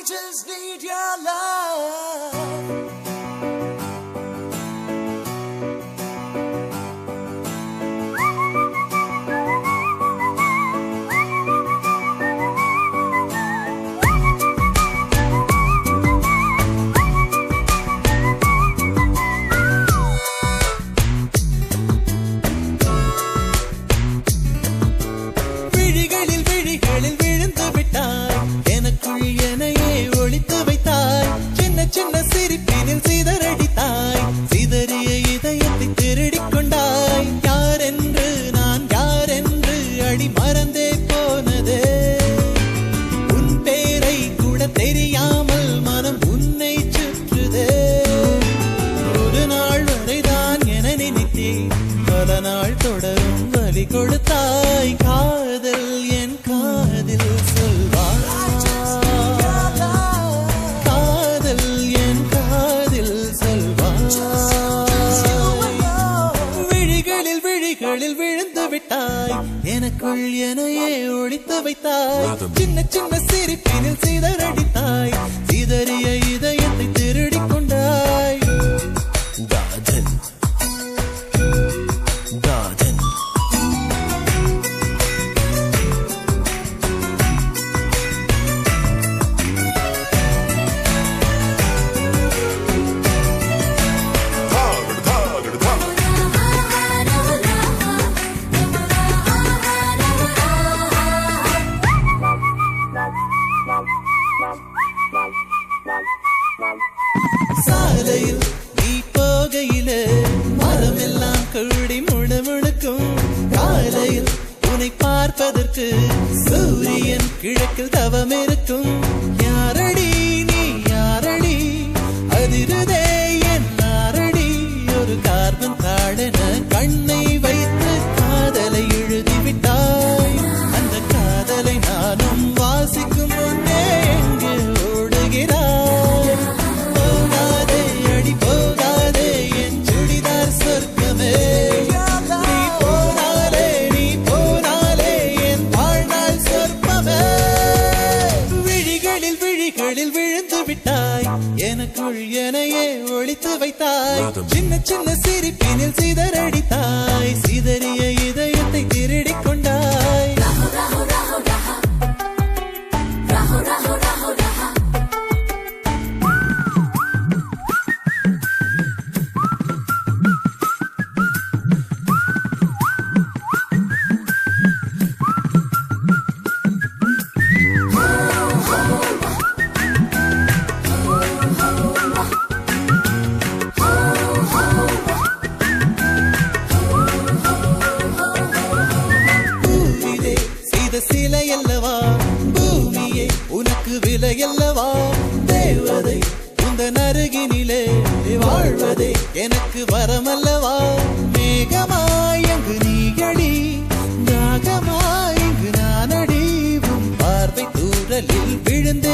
just need your love. சின்ன சிரிப்பினில் சிதறடித்தாய் சிதறிய இதயத்தை திருடிக் கொண்டாய் யார் என்று நான் யார் என்று அடி மறந்தே போனதே உன் பேரை கூட தெரியாமல் மனம் உன்னை சுற்றுதே ஒரு நாள் வரைதான் என நினைத்தேன் பல நாள் தொடரும் வலி கொடுத்தாய் காதல் என் காதில் சொல்வாய் விழுந்து விட்டாய் எனக்குள் எனையே ஒழித்து வைத்தாய் சின்ன சின்ன சிரிப்பினில் சிதறடித்தாய் சிதறிய இதயத்தை திருடிக் கொண்டாய் காதல் காதல் சாலையில் நீ போகையிலே மரமெல்லாம் கூடி முழுமுழுக்கும் காலையில் உன்னை பார்ப்பதற்கு சூரியன் கிழக்கில் தவம் இருக்கும் யாரடி நீ யாரடி அதிருதே என் நாரடி ஒரு கார்பன் தாழென கண்ணை வைத்து காதலை எழுதிவிட்டாய் அந்த காதலை நானும் வாசிக்கும் முன்னே எங்கே ஓடுகிறாய் விழுந்து விட்டாய் எனக்குள் எனையே ஒழித்து வைத்தாய் சின்ன சின்ன சிரிப்பினில் சிதறடித்தாய் சிதறிய இதயத்தை திருடிக் கொண்டாய் சிலை அல்லவா பூமியே உனக்கு விலை அல்லவா தேவதை உந்தன் அருகினிலே வாழ்வதே எனக்கு வரமல்லவா மேகமாய் அங்கு நீயடி தாகமாய் இங்கு நானடி உன் பார்வை தூரலில் விழுந்தே